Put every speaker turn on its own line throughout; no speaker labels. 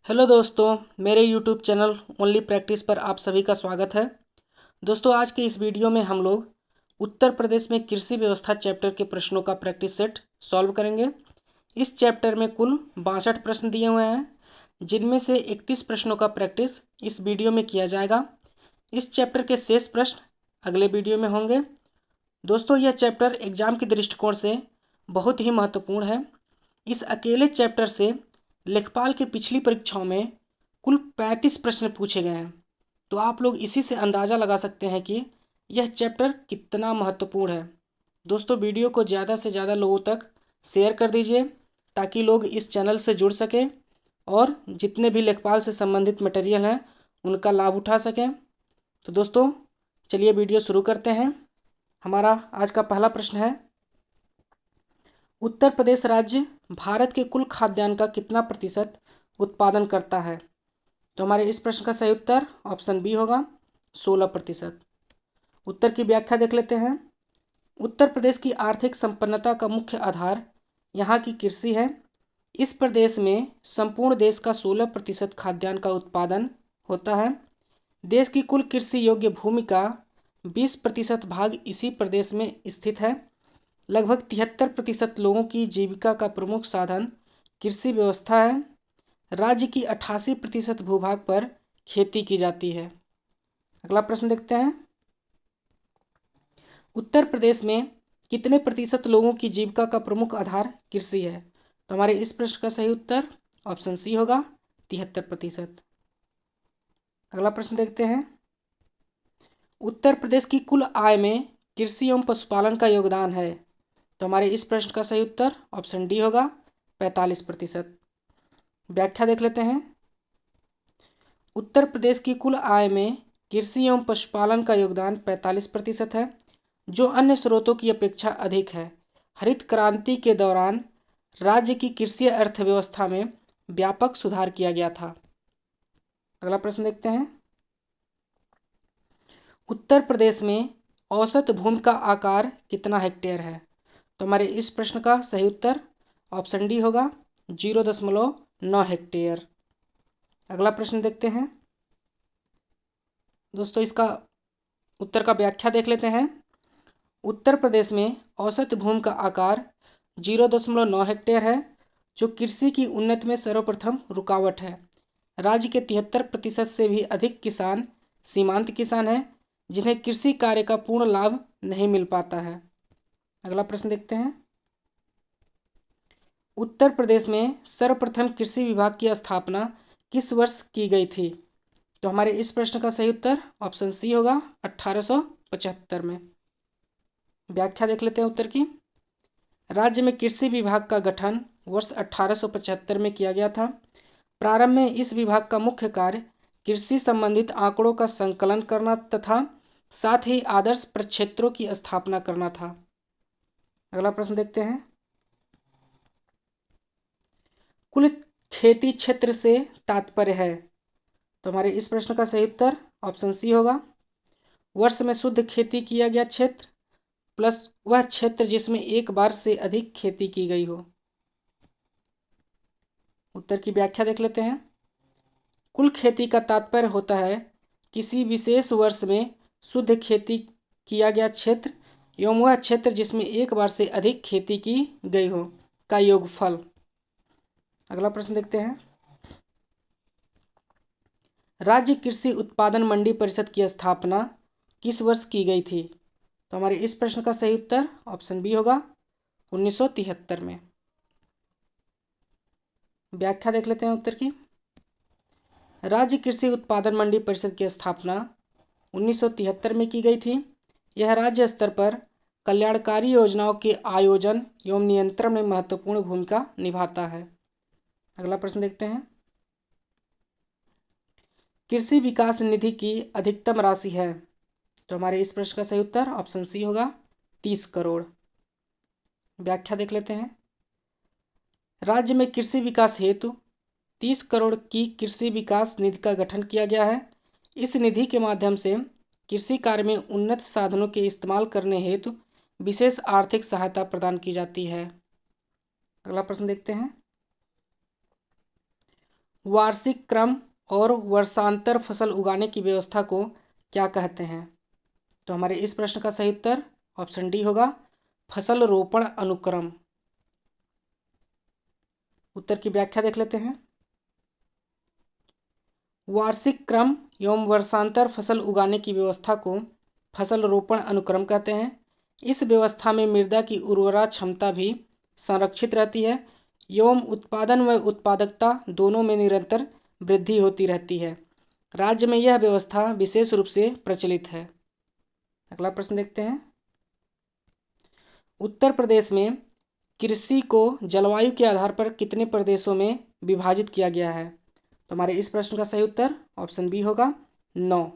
Hello दोस्तों, मेरे YouTube channel only practice पर आप सभी का स्वागत है। दोस्तों, आज के इस वीडियो में हम लोग उत्तर प्रदेश में कृषि व्यवस्था चैप्टर के प्रश्नों का प्रैक्टिस सेट सॉल्व करेंगे। इस चैप्टर में कुल 62 प्रश्न दिए हुए हैं, जिनमें से 31 प्रश्नों का प्रैक्टिस इस वीडियो में किया जाएगा। इस चैप्टर के शेष प्रश्न अगले वीडियो में होंगे। दोस्तों, यह चैप्टर एग्जाम के दृष्टिकोण से बहुत ही महत्वपूर्ण है। इस अकेले चैप्टर से लेखपाल की पिछली परीक्षाओं में कुल 35 प्रश्न पूछे गए हैं। तो आप लोग इसी से अंदाज़ा लगा सकते हैं कि यह चैप्टर कितना महत्वपूर्ण है। दोस्तों, वीडियो को ज़्यादा से ज़्यादा लोगों तक शेयर कर दीजिए ताकि लोग इस चैनल से जुड़ सकें और जितने भी लेखपाल से संबंधित मटेरियल हैं उनका लाभ उठा सकें। तो दोस्तों, चलिए वीडियो शुरू करते हैं। हमारा आज का पहला प्रश्न है, उत्तर प्रदेश राज्य भारत के कुल खाद्यान्न का कितना प्रतिशत उत्पादन करता है? तो हमारे इस प्रश्न का सही उत्तर ऑप्शन बी होगा, 16%। उत्तर की व्याख्या देख लेते हैं। उत्तर प्रदेश की आर्थिक संपन्नता का मुख्य आधार यहाँ की कृषि है। इस प्रदेश में संपूर्ण देश का 16% खाद्यान्न का उत्पादन होता है। देश की कुल कृषि योग्य भूमि का 20% भाग इसी प्रदेश में स्थित है। लगभग 73% लोगों की जीविका का प्रमुख साधन कृषि व्यवस्था है। राज्य की 88% भूभाग पर खेती की जाती है। अगला प्रश्न देखते हैं, उत्तर प्रदेश में कितने प्रतिशत लोगों की जीविका का प्रमुख आधार कृषि है? तो हमारे इस प्रश्न का सही उत्तर ऑप्शन सी होगा, 73%। अगला प्रश्न देखते हैं, उत्तर प्रदेश की कुल आय में कृषि एवं पशुपालन का योगदान है। तो हमारे इस प्रश्न का सही उत्तर ऑप्शन डी होगा, 45%। व्याख्या देख लेते हैं। उत्तर प्रदेश की कुल आय में कृषि एवं पशुपालन का योगदान 45% है, जो अन्य स्रोतों की अपेक्षा अधिक है। हरित क्रांति के दौरान राज्य की कृषि अर्थव्यवस्था में व्यापक सुधार किया गया था। अगला प्रश्न देखते हैं, उत्तर प्रदेश में औसत भूमि का आकार कितना हेक्टेयर है? तो हमारे इस प्रश्न का सही उत्तर ऑप्शन डी होगा, 0.9 हेक्टेयर। अगला प्रश्न देखते हैं। दोस्तों, इसका उत्तर का व्याख्या देख लेते हैं। उत्तर प्रदेश में औसत भूमि का आकार 0.9 हेक्टेयर है, जो कृषि की उन्नति में सर्वप्रथम रुकावट है। राज्य के 73% से भी अधिक किसान सीमांत किसान हैं, जिन्हें कृषि कार्य का पूर्ण लाभ नहीं मिल पाता है। अगला प्रश्न देखते हैं, उत्तर प्रदेश में सर्वप्रथम कृषि विभाग की स्थापना किस वर्ष की गई थी? तो हमारे इस प्रश्न का सही उत्तर ऑप्शन सी होगा, 1875 में। व्याख्या देख लेते हैं उत्तर की। राज्य में कृषि विभाग का गठन वर्ष 1875 में किया गया था। प्रारंभ में इस विभाग का मुख्य कार्य कृषि संबंधित आंकड़ों का संकलन करना तथा साथ ही आदर्श प्रक्षेत्रों की स्थापना करना था। अगला प्रश्न देखते हैं, कुल खेती क्षेत्र से तात्पर्य है? तो हमारे इस प्रश्न का सही उत्तर ऑप्शन सी होगा, वर्ष में शुद्ध खेती किया गया क्षेत्र प्लस वह क्षेत्र जिसमें एक बार से अधिक खेती की गई हो। उत्तर की व्याख्या देख लेते हैं। कुल खेती का तात्पर्य होता है किसी विशेष वर्ष में शुद्ध खेती किया गया क्षेत्र एवं वह क्षेत्र जिसमें एक बार से अधिक खेती की गई हो का योगफल। अगला प्रश्न देखते हैं, राज्य कृषि उत्पादन मंडी परिषद की स्थापना किस वर्ष की गई थी? तो हमारे इस प्रश्न का सही उत्तर ऑप्शन बी होगा, 1973 में। व्याख्या देख लेते हैं उत्तर की। राज्य कृषि उत्पादन मंडी परिषद की स्थापना 1973 में की गई थी। यह राज्य स्तर पर कल्याणकारी योजनाओं के आयोजन एवं नियंत्रण में महत्वपूर्ण भूमिका निभाता है। अगला प्रश्न देखते हैं, कृषि विकास निधि की अधिकतम राशि है? तो हमारे इस प्रश्न का सही उत्तर ऑप्शन सी होगा, 30 करोड़। व्याख्या देख लेते हैं। राज्य में कृषि विकास हेतु 30 करोड़ की कृषि विकास निधि का गठन किया गया है। इस निधि के माध्यम से कृषि कार्य में उन्नत साधनों के इस्तेमाल करने हेतु विशेष आर्थिक सहायता प्रदान की जाती है। अगला प्रश्न देखते हैं, वार्षिक क्रम और वर्षांतर फसल उगाने की व्यवस्था को क्या कहते हैं? तो हमारे इस प्रश्न का सही उत्तर ऑप्शन डी होगा, फसल रोपण अनुक्रम। उत्तर की व्याख्या देख लेते हैं। वार्षिक क्रम एवं वर्षांतर फसल उगाने की व्यवस्था को फसल रोपण अनुक्रम कहते हैं। इस व्यवस्था में मृदा की उर्वरा क्षमता भी संरक्षित रहती है एवं उत्पादन व उत्पादकता दोनों में निरंतर वृद्धि होती रहती है। राज्य में यह व्यवस्था विशेष रूप से प्रचलित है। अगला प्रश्न देखते हैं। उत्तर प्रदेश में कृषि को जलवायु के आधार पर कितने प्रदेशों में विभाजित किया गया है? तो हमारे इस प्रश्न का सही उत्तर ऑप्शन बी होगा, 9।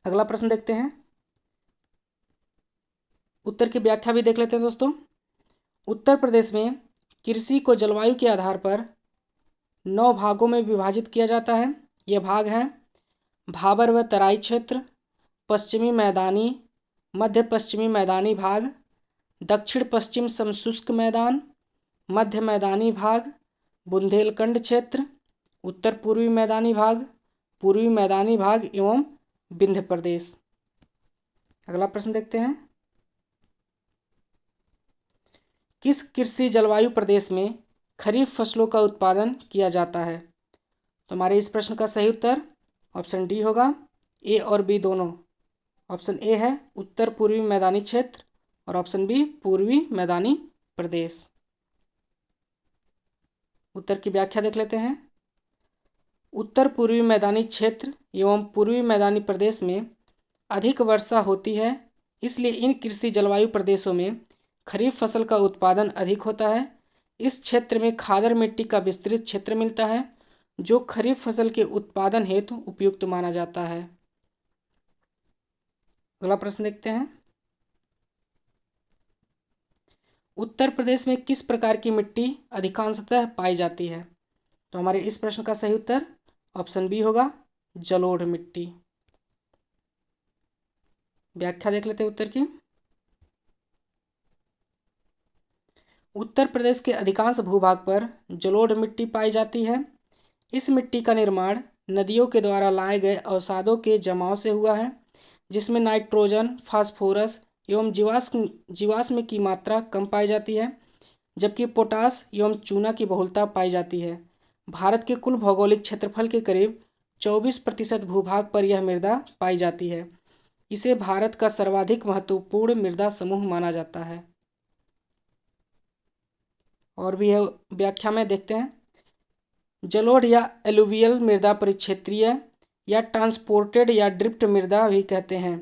अगला प्रश्न देखते हैं। उत्तर की व्याख्या भी देख लेते हैं दोस्तों। उत्तर प्रदेश में कृषि को जलवायु के आधार पर 9 भागों में विभाजित किया जाता है। ये भाग हैं भाबर व तराई क्षेत्र, पश्चिमी मैदानी, मध्य पश्चिमी मैदानी भाग, दक्षिण पश्चिम समशुष्क मैदान, मध्य मैदानी भाग, बुंदेलखंड क्षेत्र, उत्तर पूर्वी मैदानी भाग, पूर्वी मैदानी भाग एवं विंध्य प्रदेश। अगला प्रश्न देखते हैं। किस कृषि जलवायु प्रदेश में खरीफ फसलों का उत्पादन किया जाता है? तो हमारे इस प्रश्न का सही उत्तर ऑप्शन डी होगा, ए और बी दोनों। ऑप्शन ए है उत्तर पूर्वी मैदानी क्षेत्र और ऑप्शन बी पूर्वी मैदानी प्रदेश। उत्तर की व्याख्या देख लेते हैं। उत्तर पूर्वी मैदानी क्षेत्र एवं पूर्वी मैदानी प्रदेश में अधिक वर्षा होती है, इसलिए इन कृषि जलवायु प्रदेशों में खरीफ फसल का उत्पादन अधिक होता है। इस क्षेत्र में खादर मिट्टी का विस्तृत क्षेत्र मिलता है, जो खरीफ फसल के उत्पादन हेतु उपयुक्त माना जाता है। अगला प्रश्न देखते हैं। उत्तर प्रदेश में किस प्रकार की मिट्टी अधिकांशतः पाई जाती है? तो हमारे इस प्रश्न का सही उत्तर ऑप्शन बी होगा, जलोढ़ मिट्टी। व्याख्या देख लेते हैं उत्तर की। उत्तर प्रदेश के अधिकांश भूभाग पर जलोढ़ मिट्टी पाई जाती है। इस मिट्टी का निर्माण नदियों के द्वारा लाए गए अवसादों के जमाव से हुआ है, जिसमें नाइट्रोजन, फास्फोरस एवं जीवाश्म की मात्रा कम पाई जाती है, जबकि पोटास एवं चूना की बहुलता पाई जाती है। भारत के कुल भौगोलिक क्षेत्रफल के करीब 24% भूभाग पर यह मृदा पाई जाती है। इसे भारत का सर्वाधिक महत्वपूर्ण मृदा समूह माना जाता है। और भी है व्याख्या में देखते हैं। जलोढ़ या एलुवियल मृदा परिक्षेत्रीय या ट्रांसपोर्टेड या ड्रिफ्ट मृदा भी कहते हैं,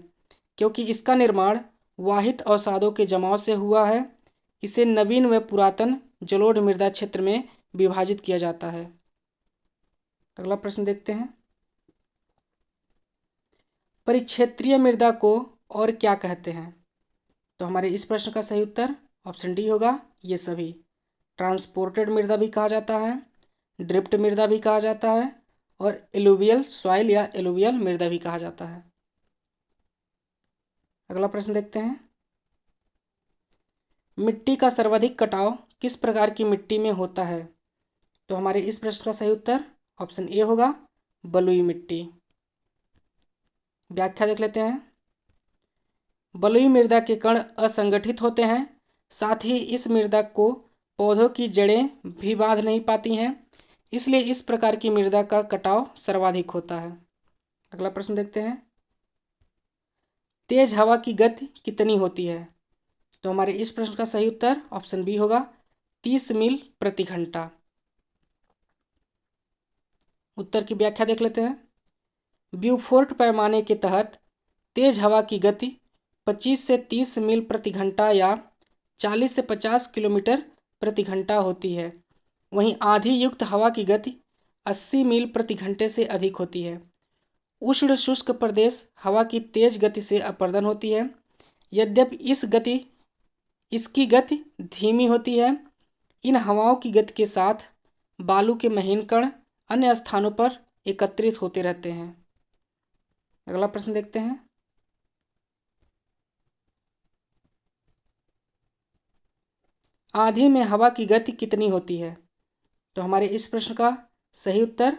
क्योंकि इसका निर्माण वाहित अवसादों के जमाव से हुआ है। इसे नवीन व पुरातन जलोढ़ मृदा क्षेत्र में विभाजित किया जाता है। अगला प्रश्न देखते हैं। परिक्षेत्रीय मृदा को और क्या कहते हैं? तो हमारे इस प्रश्न का सही उत्तर ऑप्शन डी होगा, ये सभी। ट्रांसपोर्टेड मृदा भी कहा जाता है, ड्रिफ्ट मृदा भी कहा जाता है और एलुवियल सॉइल या एलुवियल मृदा भी कहा जाता है। अगला प्रश्न देखते हैं। मिट्टी का सर्वाधिक कटाव किस प्रकार की मिट्टी में होता है? तो हमारे इस प्रश्न का सही उत्तर ऑप्शन ए होगा, बलुई मिट्टी। व्याख्या देख लेते हैं। बलुई मृदा के कण असंगठित होते हैं, साथ ही इस मृदा को पौधों की जड़ें भी बांध नहीं पाती हैं, इसलिए इस प्रकार की मृदा का कटाव सर्वाधिक होता है। अगला प्रश्न देखते हैं। तेज हवा की गति कितनी होती है? तो हमारे इस प्रश्न का सही उत्तर ऑप्शन बी होगा, 30 मील प्रति घंटा। उत्तर की व्याख्या देख लेते हैं। ब्यूफोर्ट पैमाने के तहत तेज हवा की गति 25 से 30 मील प्रति घंटा या 40 से 50 किलोमीटर प्रति घंटा होती है। वहीं आंधी युक्त हवा की गति 80 मील प्रति घंटे से अधिक होती है। उष्ण शुष्क प्रदेश हवा की तेज गति से अपर्दन होती है। यद्यपि इसकी गति धीमी होती है। इन हवाओं की गति के साथ बालू के महीन कण अन्य स्थानों पर एकत्रित होते रहते हैं। अगला प्रश्न देखते हैं। आंधी में हवा की गति कितनी होती है? तो हमारे इस प्रश्न का सही उत्तर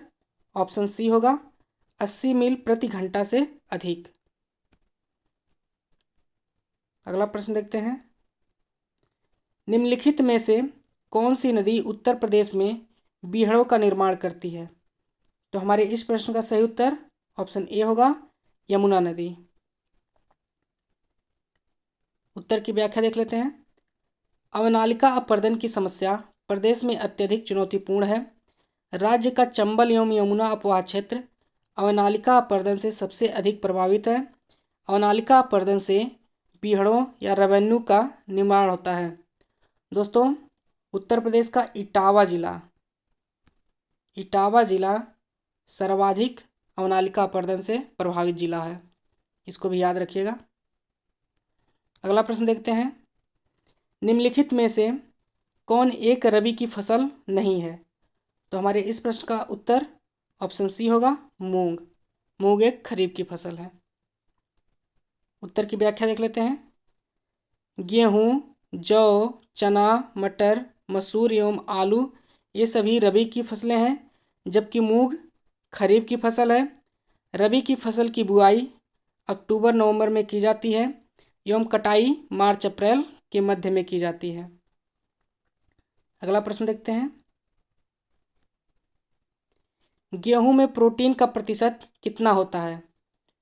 ऑप्शन सी होगा, 80 मील प्रति घंटा से अधिक। अगला प्रश्न देखते हैं, निम्नलिखित में से कौन सी नदी उत्तर प्रदेश में बीहड़ों का निर्माण करती है? तो हमारे इस प्रश्न का सही उत्तर ऑप्शन ए होगा, यमुना नदी। उत्तर की व्याख्या देख लेते हैं। अवनालिका अपरदन की समस्या प्रदेश में अत्यधिक चुनौतीपूर्ण है। राज्य का चंबल एवं यमुना अपवाह क्षेत्र अवनालिका अपरदन से सबसे अधिक प्रभावित है। अवनालिका अपरदन से बीहड़ों या रेवेन्यू का निर्माण होता है। दोस्तों, उत्तर प्रदेश का इटावा जिला सर्वाधिक अवनालिका अपरदन से प्रभावित जिला है, इसको भी याद रखिएगा। अगला प्रश्न देखते हैं, निम्नलिखित में से कौन एक रबी की फसल नहीं है? तो हमारे इस प्रश्न का उत्तर ऑप्शन सी होगा, मूंग। मूंग एक खरीफ की फसल है। उत्तर की व्याख्या देख लेते हैं। गेहूं, जौ, चना, मटर, मसूर एवं आलू ये सभी रबी की फसलें हैं, जबकि मूंग खरीफ की फसल है। रबी की फसल की बुआई अक्टूबर नवंबर में की जाती है एवं कटाई मार्च अप्रैल के मध्य में की जाती है। अगला प्रश्न देखते हैं, गेहूं में प्रोटीन का प्रतिशत कितना होता है?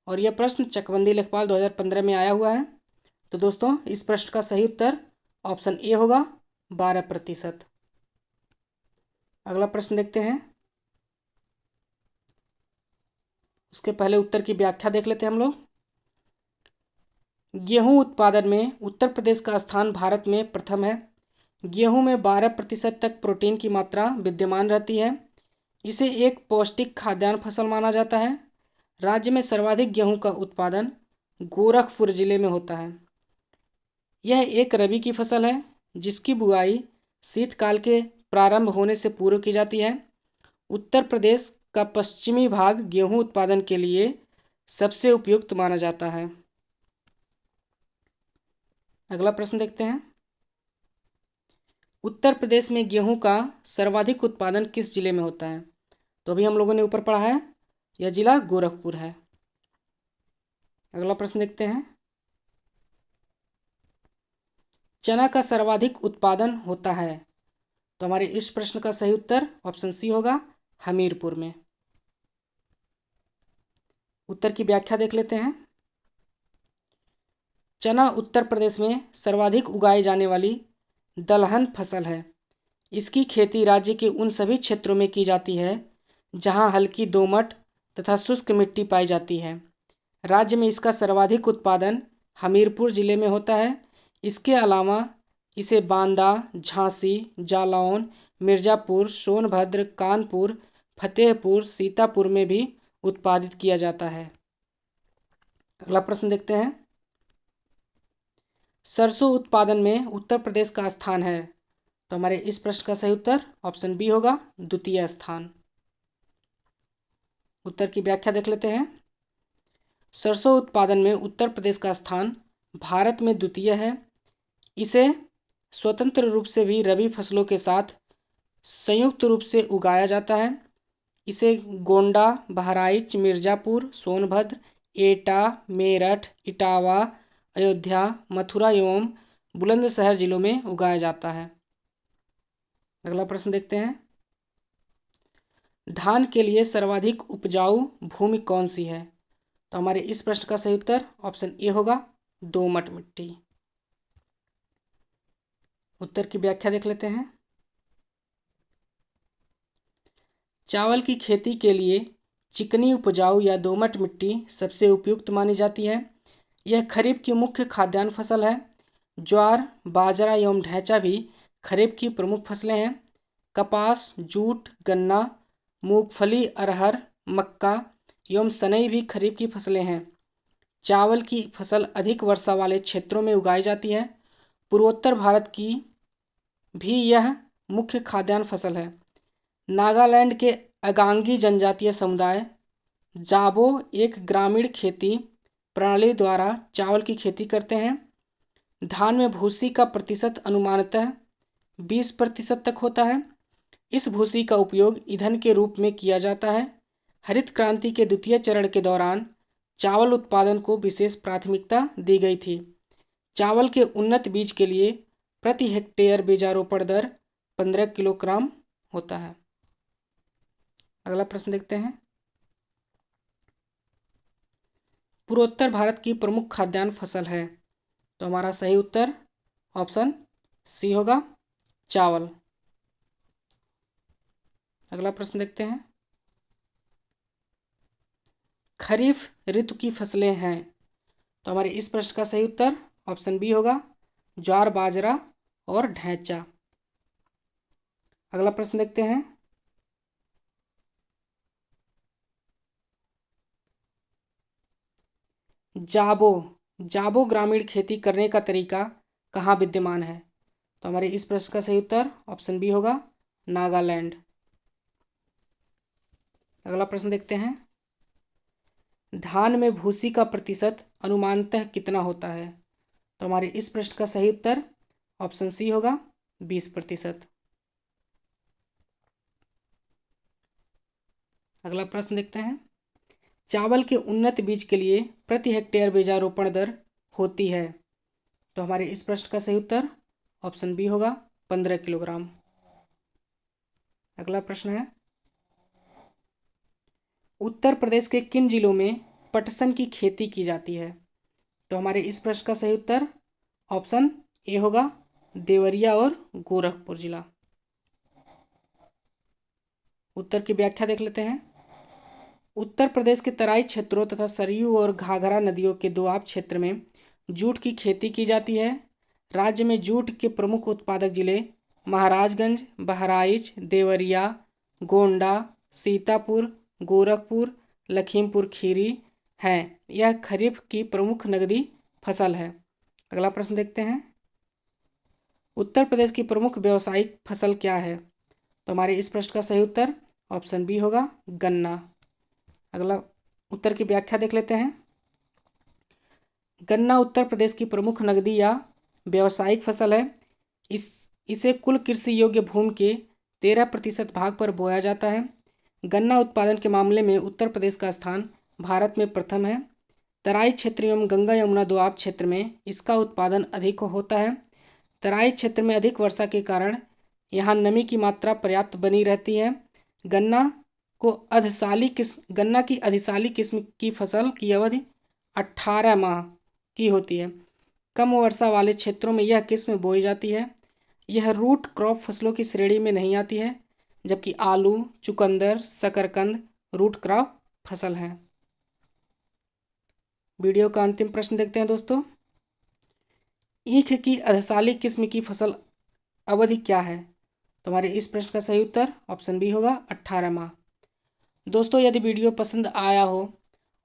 और यह प्रश्न चकबंदी लेखपाल 2015 में आया हुआ है। तो दोस्तों, इस प्रश्न का सही उत्तर ऑप्शन ए होगा, 12%। अगला प्रश्न देखते हैं, उसके पहले उत्तर की व्याख्या देख लेते हैं हम लोग। गेहूं उत्पादन में उत्तर प्रदेश का स्थान भारत में प्रथम है। गेहूं में 12% तक प्रोटीन की मात्रा विद्यमान रहती है। इसे एक पौष्टिक खाद्यान्न फसल माना जाता है। राज्य में सर्वाधिक गेहूं का उत्पादन गोरखपुर जिले में होता है। यह एक रबी की फसल है, जिसकी बुआई शीतकाल के प्रारंभ होने से पूर्व की जाती है। उत्तर प्रदेश का पश्चिमी भाग गेहूं उत्पादन के लिए सबसे उपयुक्त माना जाता है। अगला प्रश्न देखते हैं, उत्तर प्रदेश में गेहूं का सर्वाधिक उत्पादन किस जिले में होता है? तो अभी हम लोगों ने ऊपर पढ़ा है, यह जिला गोरखपुर है। अगला प्रश्न देखते हैं, चना का सर्वाधिक उत्पादन होता है। तो हमारे इस प्रश्न का सही उत्तर ऑप्शन सी होगा, हमीरपुर में। उत्तर की व्याख्या देख लेते हैं। चना उत्तर प्रदेश में सर्वाधिक उगाई जाने वाली दलहन फसल है। इसकी खेती राज्य के उन सभी क्षेत्रों में की जाती है जहां हल्की दोमट तथा शुष्क मिट्टी पाई जाती है। राज्य में इसका सर्वाधिक उत्पादन हमीरपुर जिले में होता है। इसके अलावा इसे बांदा, झांसी, जालौन, मिर्जापुर, सोनभद्र, कानपुर, फतेहपुर, सीतापुर में भी उत्पादित किया जाता है। अगला प्रश्न देखते हैं, सरसों उत्पादन में उत्तर प्रदेश का स्थान है। तो हमारे इस प्रश्न का सही उत्तर ऑप्शन बी होगा, द्वितीय स्थान। उत्तर की व्याख्या देख लेते हैं। सरसों उत्पादन में उत्तर प्रदेश का स्थान भारत में द्वितीय है। इसे स्वतंत्र रूप से भी रबी फसलों के साथ संयुक्त रूप से उगाया जाता है। इसे गोंडा, बहराइच, मिर्जापुर, सोनभद्र, एटा, मेरठ, इटावा, अयोध्या, मथुरा एवं बुलंदशहर जिलों में उगाया जाता है। अगला प्रश्न देखते हैं, धान के लिए सर्वाधिक उपजाऊ भूमि कौन सी है? तो हमारे इस प्रश्न का सही उत्तर ऑप्शन ए होगा, दोमट मिट्टी। उत्तर की व्याख्या देख लेते हैं। चावल की खेती के लिए चिकनी उपजाऊ या दोमट मिट्टी सबसे उपयुक्त मानी जाती है। यह खरीफ की मुख्य खाद्यान्न फसल है। ज्वार, बाजरा एवं ढैंचा भी खरीफ की प्रमुख फसलें हैं। कपास, जूट, गन्ना, मूंगफली, अरहर, मक्का एवं सनई भी खरीफ की फसलें हैं। चावल की फसल अधिक वर्षा वाले क्षेत्रों में उगाई जाती है। पूर्वोत्तर भारत की भी यह मुख्य खाद्यान्न फसल है। नागालैंड के अगांगी जनजातीय समुदाय जाबो एक ग्रामीण खेती प्रणाली द्वारा चावल की खेती करते हैं। धान में भूसी का प्रतिशत अनुमानतः 20% तक होता है। इस भूसी का उपयोग ईंधन के रूप में किया जाता है। हरित क्रांति के द्वितीय चरण के दौरान चावल उत्पादन को विशेष प्राथमिकता दी गई थी। चावल के उन्नत बीज के लिए प्रति हेक्टेयर बीजारोपण दर 15 किलोग्राम होता है। अगला प्रश्न देखते हैं। पूर्वोत्तर भारत की प्रमुख खाद्यान्न फसल है, तो हमारा सही उत्तर ऑप्शन सी होगा, चावल। अगला प्रश्न देखते हैं। खरीफ ऋतु की फसलें हैं, तो हमारे इस प्रश्न का सही उत्तर ऑप्शन बी होगा, ज्वार, बाजरा और ढैंचा। अगला प्रश्न देखते हैं। जाबो ग्रामीण खेती करने का तरीका कहाँ विद्यमान है, तो हमारे इस प्रश्न का सही उत्तर ऑप्शन बी होगा, नागालैंड। अगला प्रश्न देखते हैं। धान में भूसी का प्रतिशत अनुमानतः कितना होता है, तो हमारे इस प्रश्न का सही उत्तर ऑप्शन सी होगा, 20%। अगला प्रश्न देखते हैं। चावल के उन्नत बीज के लिए प्रति हेक्टेयर बीजारोपण दर होती है, तो हमारे इस प्रश्न का सही उत्तर ऑप्शन बी होगा, 15 किलोग्राम। अगला प्रश्न है। उत्तर प्रदेश के किन जिलों में पटसन की खेती की जाती है, तो हमारे इस प्रश्न का सही उत्तर ऑप्शन ए होगा, देवरिया और गोरखपुर जिला। उत्तर की व्याख्या देख लेते हैं। उत्तर प्रदेश के तराई क्षेत्रों तथा सरयू और घाघरा नदियों के दोआब क्षेत्र में जूट की खेती की जाती है। राज्य में जूट के प्रमुख उत्पादक जिले महाराजगंज, बहराइच, देवरिया, गोंडा, सीतापुर, गोरखपुर, लखीमपुर खीरी हैं। यह खरीफ की प्रमुख नकदी फसल है। अगला प्रश्न देखते हैं। उत्तर प्रदेश की प्रमुख व्यावसायिक फसल क्या है, तो हमारे इस प्रश्न का सही उत्तर ऑप्शन बी होगा, गन्ना। अगला उत्तर की व्याख्या देख लेते हैं। गन्ना उत्तर प्रदेश की प्रमुख नकदी या व्यावसायिक फसल है। इसे कुल कृषि योग्य भूमि के 13% भाग पर बोया जाता है। गन्ना उत्पादन के मामले में उत्तर प्रदेश का स्थान भारत में प्रथम है। तराई क्षेत्र एवं गंगा यमुना दोआब क्षेत्र में इसका उत्पादन अधिक होता है। तराई क्षेत्र में अधिक वर्षा के कारण यहाँ नमी की मात्रा पर्याप्त बनी रहती है। गन्ना की अधिसाली किस्म की फसल की अवधि 18 माह की होती है। कम वर्षा वाले क्षेत्रों में यह किस्म बोई जाती है। यह रूट क्रॉप फसलों की श्रेणी में नहीं आती है, जबकि आलू, चुकंदर, शकरकंद रूट क्रॉप फसल हैं। वीडियो का अंतिम प्रश्न देखते हैं दोस्तों। ईख की अधिसाली किस्म की फसल अवधि क्या है, तो हमारे इस प्रश्न का सही उत्तर ऑप्शन बी होगा, 18 माह। दोस्तों, यदि वीडियो पसंद आया हो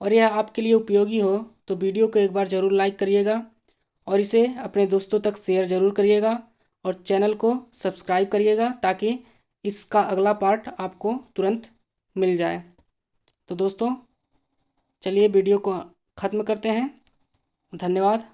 और यह आपके लिए उपयोगी हो तो वीडियो को एक बार ज़रूर लाइक करिएगा और इसे अपने दोस्तों तक शेयर ज़रूर करिएगा और चैनल को सब्सक्राइब करिएगा ताकि इसका अगला पार्ट आपको तुरंत मिल जाए। तो दोस्तों, चलिए वीडियो को ख़त्म करते हैं। धन्यवाद।